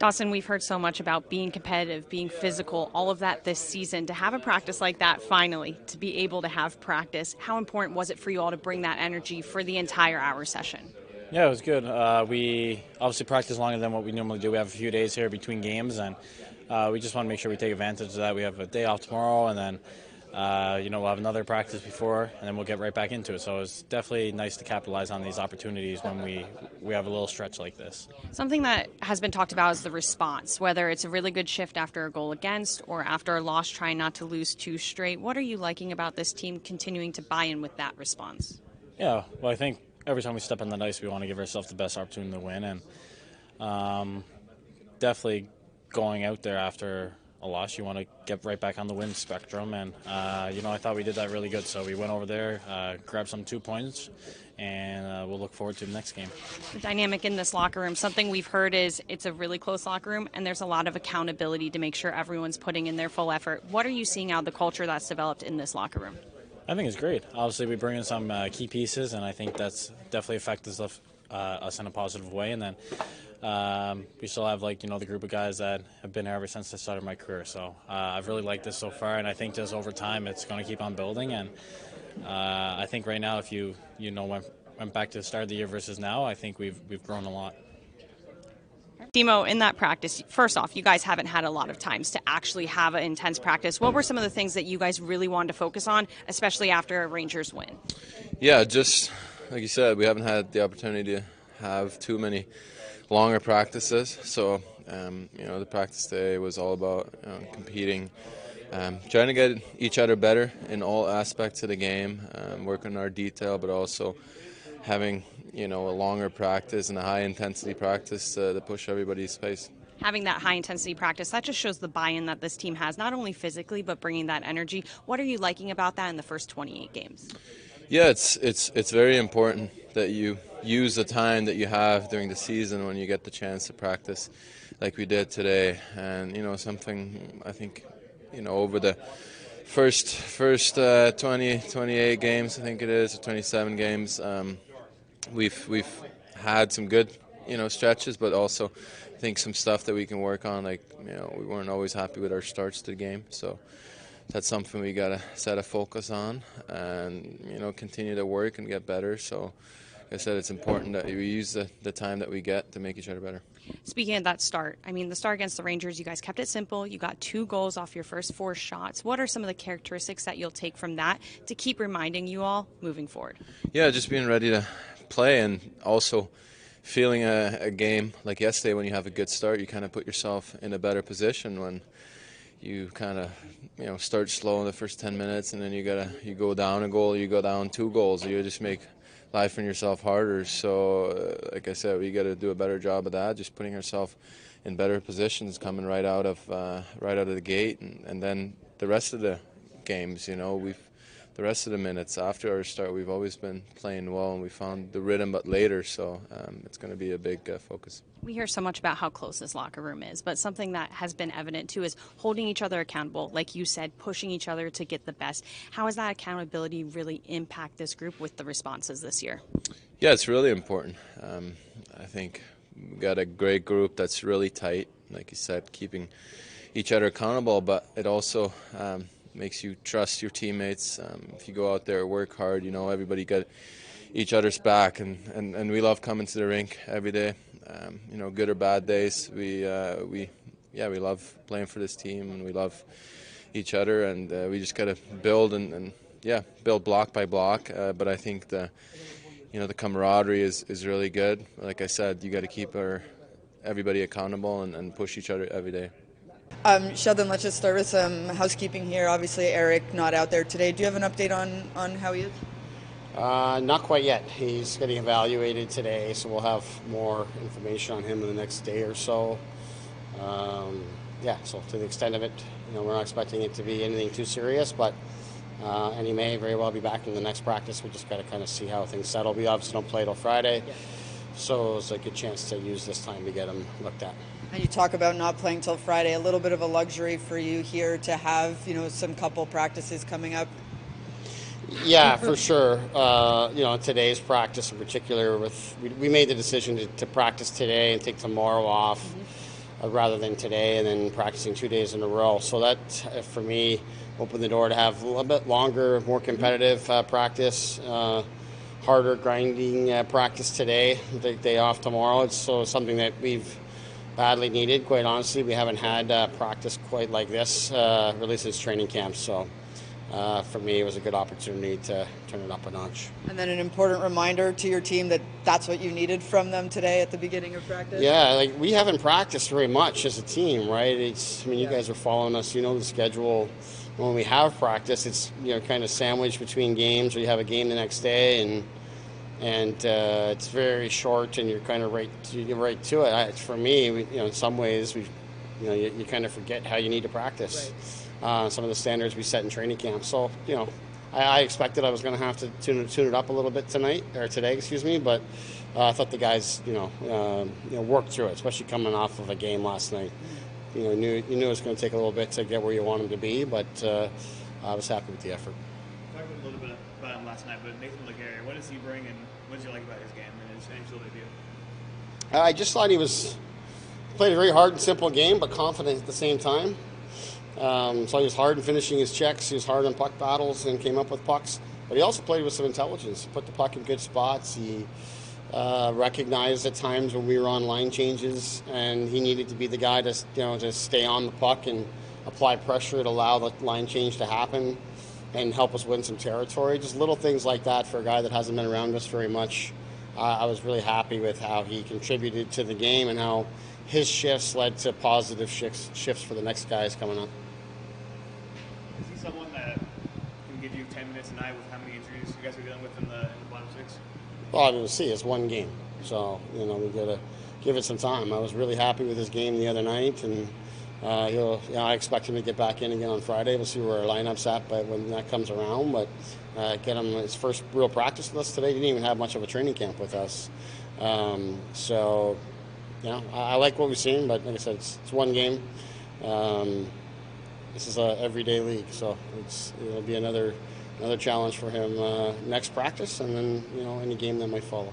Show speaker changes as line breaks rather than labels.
Dawson, we've heard so much about being competitive, being physical, all of that this season. To have a practice like that finally, to be able to have practice, how important was it for you all to bring that energy for the entire hour session?
Yeah, it was good. We obviously practice longer than what we normally do. We have a few days here between games, and we just want to make sure we take advantage of that. We have a day off tomorrow, and then we'll have another practice before, and then we'll get right back into it. So it's definitely nice to capitalize on these opportunities when we have a little stretch like this.
Something that has been talked about is the response, whether it's a really good shift after a goal against or after a loss, trying not to lose two straight. What are you liking about this team continuing to buy in with that response?
Yeah, well, I think every time we step on the ice, we want to give ourselves the best opportunity to win, and definitely going out there after a loss, you want to get right back on the win spectrum, and I thought we did that really good. So we went over there, grabbed some 2 points, and we'll look forward to the next game.
The dynamic in this locker room, something we've heard is it's a really close locker room, and there's a lot of accountability to make sure everyone's putting in their full effort. What are you seeing out of the culture that's developed in this locker room?
I think it's great. Obviously, we bring in some key pieces, and I think that's definitely affected us in a positive way. And then we still have the group of guys that have been here ever since the start of my career. So I've really liked this so far, and I think just over time it's going to keep on building. And I think right now, if you went back to the start of the year versus now, I think we've grown a lot.
Demo, in that practice, first off, you guys haven't had a lot of times to actually have an intense practice. What were some of the things that you guys really wanted to focus on, especially after a Rangers win?
Yeah, just like you said, we haven't had the opportunity to have too many longer practices. So, the practice day was all about competing, trying to get each other better in all aspects of the game, working on our detail, but also having a longer practice and a high-intensity practice to push everybody's pace.
Having that high-intensity practice, that just shows the buy-in that this team has, not only physically, but bringing that energy. What are you liking about that in the first 28 games?
Yeah, it's very important that you use the time that you have during the season when you get the chance to practice like we did today. And, something I think, over the first 28 games, I think it is, or 27 games, we've had some good stretches, but also I think some stuff that we can work on. We weren't always happy with our starts to the game, so that's something we got to set a focus on and continue to work and get better. So like I said, it's important that we use the time that we get to make each other better.
Speaking of that start, the start against the Rangers, you guys kept it simple. You got 2 goals off your first 4 shots. What are some of the characteristics that you'll take from that to keep reminding you all moving forward?
Yeah, just being ready to play, and also feeling a game like yesterday when you have a good start, you kind of put yourself in a better position. When you kind of start slow in the first 10 minutes, and then you go down a goal, you go down 2 goals, you just make life on yourself harder. So like I said, we got to do a better job of that, just putting ourselves in better positions coming right out of the gate, and then the rest of the games, the rest of the minutes after our start, we've always been playing well, and we found the rhythm but later, so it's going to be a big focus.
We hear so much about how close this locker room is, but something that has been evident too is holding each other accountable, like you said, pushing each other to get the best. How has that accountability really impact this group with the responses this year?
Yeah, it's really important. I think we've got a great group that's really tight, like you said, keeping each other accountable, but it also makes you trust your teammates. If you go out there, work hard, everybody got each other's back, and we love coming to the rink every day. Good or bad days, we love playing for this team, and we love each other, and we just got to build and build block by block. But I think the camaraderie is really good. Like I said, you got to keep everybody accountable and push each other every day.
Sheldon, let's just start with some housekeeping here. Obviously, Eric not out there today. Do you have an update on how he is?
Not quite yet. He's getting evaluated today, so we'll have more information on him in the next day or so. So to the extent of it, we're not expecting it to be anything too serious, but and he may very well be back in the next practice. We just got to kind of see how things settle. We obviously don't play till Friday, so it's a good chance to use this time to get him looked at.
And you talk about not playing till Friday, a little bit of a luxury for you here to have, some couple practices coming up.
Yeah, for sure. Today's practice in particular, we made the decision to practice today and take tomorrow off. rather than today and then practicing 2 days in a row. So that, for me, opened the door to have a little bit longer, more competitive practice, harder grinding practice today, the day off tomorrow. It's something that we've badly needed, quite honestly. We haven't had practice quite like this really since training camp. So for me, it was a good opportunity to turn it up a notch.
And then an important reminder to your team that that's what you needed from them today at the beginning of practice?
Yeah, like we haven't practiced very much as a team, right? You guys are following us, you know the schedule. When we have practice, it's kind of sandwiched between games, or you have a game the next day, and it's very short, and you're kind of right to it. For me, in some ways, you kind of forget how you need to practice. Right. Some of the standards we set in training camp. So I expected I was going to have to tune it up a little bit today, but I thought the guys worked through it, especially coming off of a game last night. You knew it was going to take a little bit to get where you want him to be, but I was happy with the effort.
Talked a little bit about him last night, but Nathan Legare, what does he bring, and what did you like about his game and his NHL debut?
I just thought he played a very hard and simple game, but confident at the same time. So he was hard in finishing his checks. He was hard on puck battles and came up with pucks. But he also played with some intelligence. He put the puck in good spots. He recognized at times when we were on line changes, and he needed to be the guy to stay on the puck and apply pressure to allow the line change to happen and help us win some territory. Just little things like that for a guy that hasn't been around us very much. I was really happy with how he contributed to the game and how his shifts led to positive shifts for the next guys coming up.
Is he someone that can give you 10 minutes a night with how many injuries you guys are dealing with in the bottom six?
Well, we'll see. It's one game. So, we've got to give it some time. I was really happy with his game the other night, and I expect him to get back in again on Friday. We'll see where our lineup's at when that comes around. But get him his first real practice with us today. He didn't even have much of a training camp with us. I like what we've seen, but like I said, it's one game. This is an everyday league, so it'll be another challenge for him next practice, and then any game that might follow.